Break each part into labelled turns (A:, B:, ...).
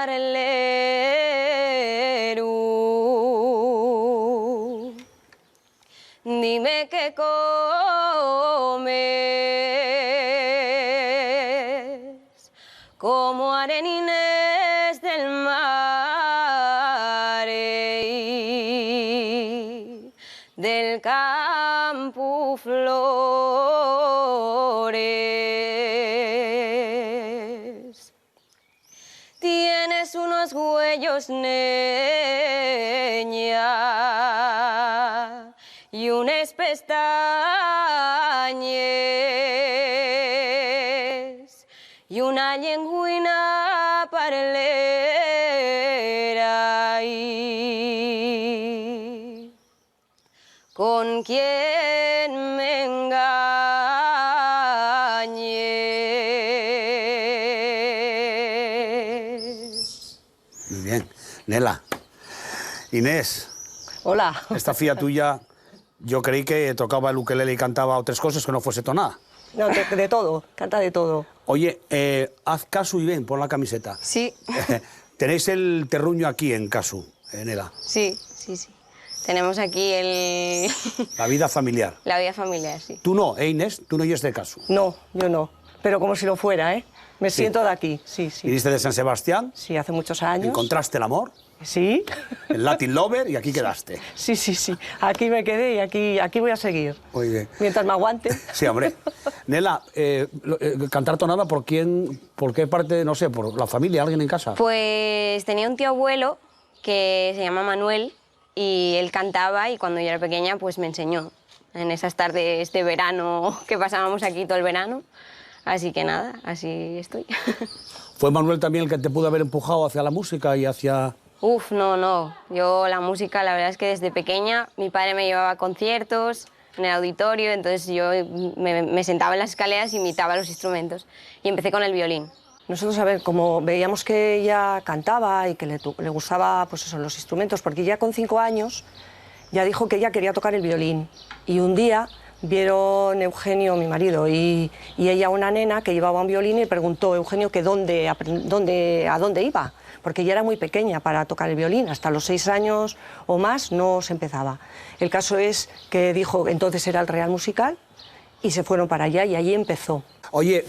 A: parlero. Dime qué comes, como arenines del mar, del campo flores. Tienes unos huellos, neña, y unas pestañas, y una llenguina parlera. Y con quien me engañes.
B: Muy bien. Nela. Inés.
C: Hola.
B: Esta filla tuya, yo creí que tocaba el ukelele y cantaba otras cosas que no fuese tonada.
C: No, de todo, canta de todo.
B: Oye, haz caso y ven, pon la camiseta.
A: Sí,
B: Tenéis el terruño aquí en Casu, Nela.
A: sí, sí, sí. Tenemos aquí
B: La vida familiar.
A: la vida familiar, sí.
B: Tú no, Inés, tú no eres de Casu.
C: No, yo no. Pero como si lo fuera, ¿eh? Me siento de aquí, sí, sí.
B: Viniste de San Sebastián,
C: Sí, hace muchos años.
B: encontraste el amor,
C: Sí,
B: el Latin Lover y aquí quedaste.
C: sí, sí, sí. Aquí me quedé y aquí voy a seguir.
B: Muy bien.
C: Mientras me aguante.
B: Sí, hombre. Nela, cantar tonada, ¿por qué parte, no sé, por la familia, alguien en casa?
A: Pues tenía un tío abuelo que se llama Manuel y él cantaba y cuando yo era pequeña pues me enseñó en esas tardes de verano que pasábamos aquí todo el verano. Así que nada, así estoy.
B: ¿Fue Manuel también el que te pudo haber empujado hacia la música y hacia...?
A: Uf, no, no. Yo la música, la verdad es que desde pequeña mi padre me llevaba a conciertos en el auditorio, entonces yo me sentaba en las escaleras y imitaba los instrumentos. Y empecé con el violín.
C: Nosotros, a ver, como veíamos que ella cantaba y que le gustaba, pues eso, los instrumentos, porque ya con 5 años ya dijo que ella quería tocar el violín. Y un día vieron Eugenio, mi marido, y ella una nena que llevaba un violín y preguntó a Eugenio que a dónde iba, porque ella era muy pequeña para tocar el violín, hasta los 6 años o más no se empezaba. El caso es que dijo, entonces era el Real Musical, y se fueron para allá y allí empezó.
B: Oye,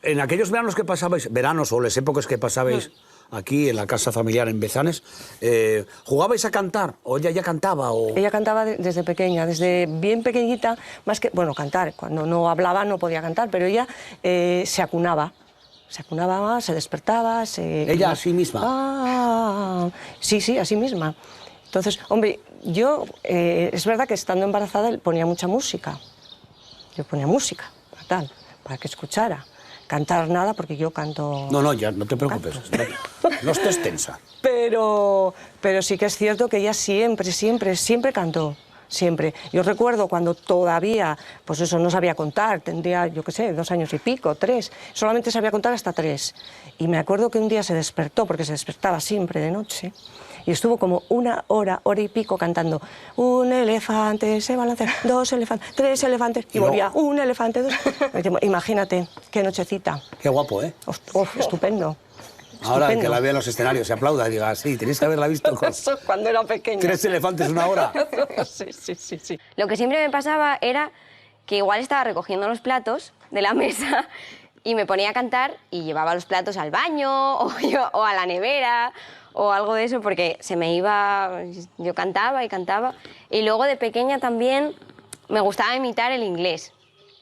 B: en aquellos veranos que pasabais, veranos o las épocas que pasabais aquí en la casa familiar en Bezanes, ¿jugabais a cantar? ¿O ella ya cantaba? O...
C: Ella cantaba desde pequeña, desde bien pequeñita, más que, bueno, cantar, cuando no hablaba no podía cantar, pero ella se acunaba más, se despertaba,
B: ¿Ella a sí misma?
C: Sí, sí, a sí misma. Entonces, hombre, yo, es verdad que estando embarazada ponía mucha música. Yo ponía música, para que escuchara. Cantar nada, porque yo canto...
B: No, ya, no te preocupes. No estés tensa.
C: Pero sí que es cierto que ella siempre cantó. Siempre. Yo recuerdo cuando todavía, pues eso, no sabía contar, tendría, yo qué sé, 2 años y pico, 3, solamente sabía contar hasta 3. Y me acuerdo que un día se despertó, porque se despertaba siempre de noche, y estuvo como 1 hora, hora y pico cantando, un elefante se balancea, 2 elefantes, 3 elefantes, y volvía, un elefante, 2. Imagínate, qué nochecita.
B: Qué guapo, ¿eh?
C: Estupendo.
B: Ahora
C: Estupendo.
B: que la vea en los escenarios, se aplauda y diga, sí, tenéis que haberla visto con
C: Eso cuando era pequeña.
B: 3 elefantes 1 hora.
C: Sí.
A: Lo que siempre me pasaba era que igual estaba recogiendo los platos de la mesa y me ponía a cantar y llevaba los platos al baño o a la nevera o algo de eso porque se me iba... Yo cantaba y cantaba. Y luego de pequeña también me gustaba imitar el inglés.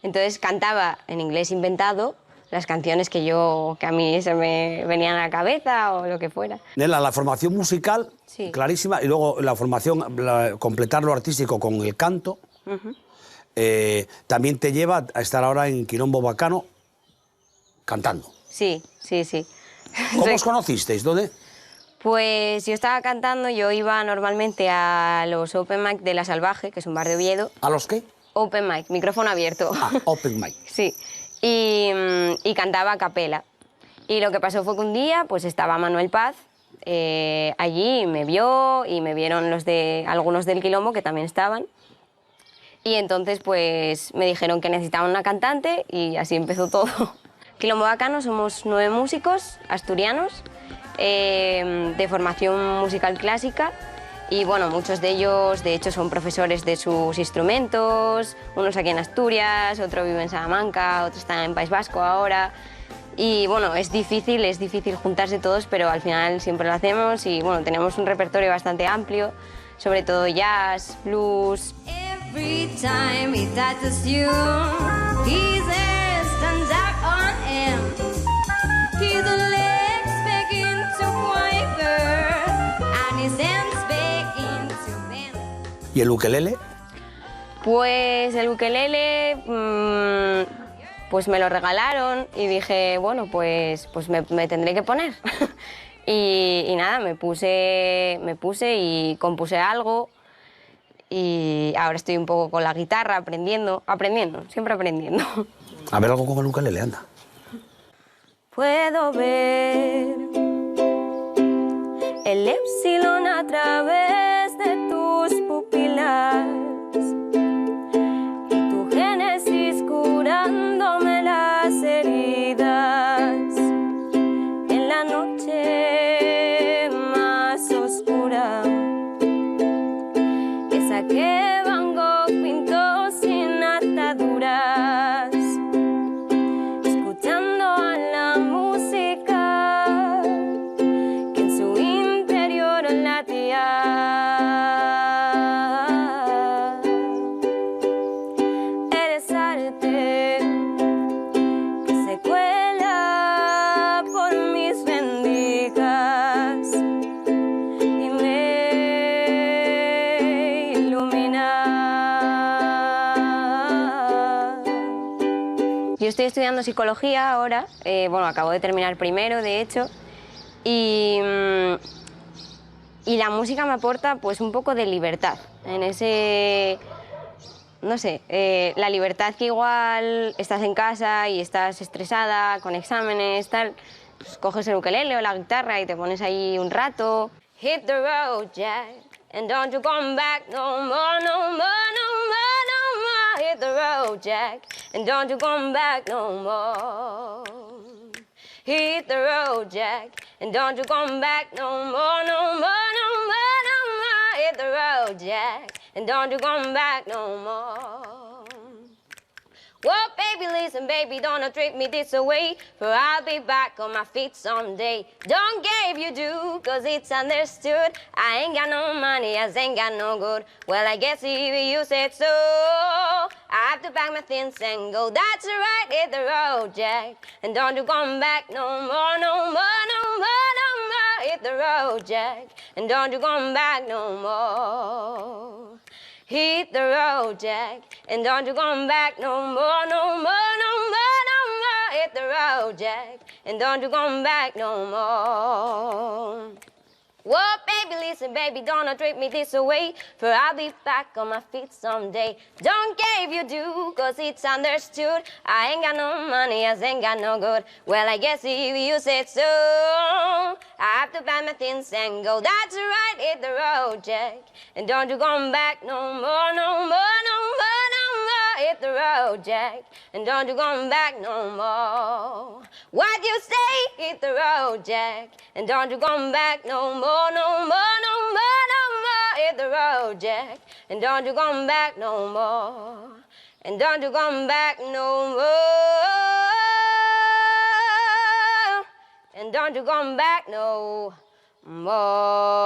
A: Entonces cantaba en inglés inventado las canciones que a mí se me venían a la cabeza o lo que fuera.
B: Nela, la formación musical,
A: Sí.
B: clarísima, y luego la formación, completar lo artístico con el canto, también te lleva a estar ahora en Quilombo Bacano cantando.
A: Sí.
B: ¿Cómo os conocisteis? ¿Dónde?
A: Pues yo estaba cantando, yo iba normalmente a los Open Mic de La Salvaje, que es un bar de Oviedo.
B: ¿A los qué?
A: Open Mic, micrófono abierto.
B: Ah, Open Mic.
A: Sí, y cantaba a capela. Y lo que pasó fue que un día pues estaba Manuel Paz allí y me vio y me vieron algunos del Quilombo que también estaban. Y entonces pues me dijeron que necesitaban una cantante y así empezó todo. Quilombo Bacano somos 9 músicos asturianos de formación musical clásica. Y bueno, muchos de ellos de hecho son profesores de sus instrumentos, unos aquí en Asturias, otro vive en Salamanca, otro está en País Vasco ahora. Y bueno, es difícil juntarse todos, pero al final siempre lo hacemos y bueno, tenemos un repertorio bastante amplio, sobre todo jazz, blues.
D: Every time he touches you, his hair stands out on him. His legs begin to quiver, and his hands begin to bend.
B: ¿Y el ukelele?
A: Pues el ukelele, pues me lo regalaron y dije, bueno, pues me tendré que poner. y nada, me puse y compuse algo. Y ahora estoy un poco con la guitarra aprendiendo, siempre aprendiendo.
B: A ver algo con el ukelele, anda.
A: Puedo ver el épsilon a través de tus pupilas y tu génesis curándome las heridas en la noche más oscura. Esa que Van Gogh pintó sin ataduras, escuchando a la música que en su interior latía. Eres arte que se cuela por mis rendijas y me ilumina. Yo estoy estudiando psicología ahora, bueno, acabo de terminar primero, de hecho, y la música me aporta pues un poco de libertad, en ese, no sé, la libertad que igual estás en casa y estás estresada, con exámenes, tal, pues coges el ukelele o la guitarra y te pones ahí un rato. Hit the road, Jack, and don't you come back no more, no more, no more, no more. Hit the road, Jack, and don't you come back no more. Hit the road, Jack, and don't you come back no more, no more, no more, no more. Hit the road, Jack, and don't you come back no more. Well, baby, listen, baby, don't treat me this way, for I'll be back on my feet someday. Don't give you do, cause it's understood. I ain't got no money, I ain't got no good. Well, I guess if you said so, I have to pack my things and go. That's right, hit the road, Jack, and don't you come back no more, no more, no more, no more. Hit the road, Jack, and don't you come back no more. Hit the road, Jack, and don't you come back no more, no more, no more, no more. Hit the road, Jack, and don't you come back no more. Well, baby, listen, baby, don't treat me this way, for I'll be back on my feet someday. Don't care if you do, cause it's understood. I ain't got no money, I ain't got no good. Well, I guess if you said so, I have to pack my things and go. That's right, hit the road, Jack, and don't you come back no more, no more, no more, no more. Hit the road, Jack, and don't you come back no more. What you say? Hit the road, Jack, and don't you come back no more, no more, no more, no more. Hit the road, Jack, and don't you come back no more, and don't you come back no more, and don't you come back no more.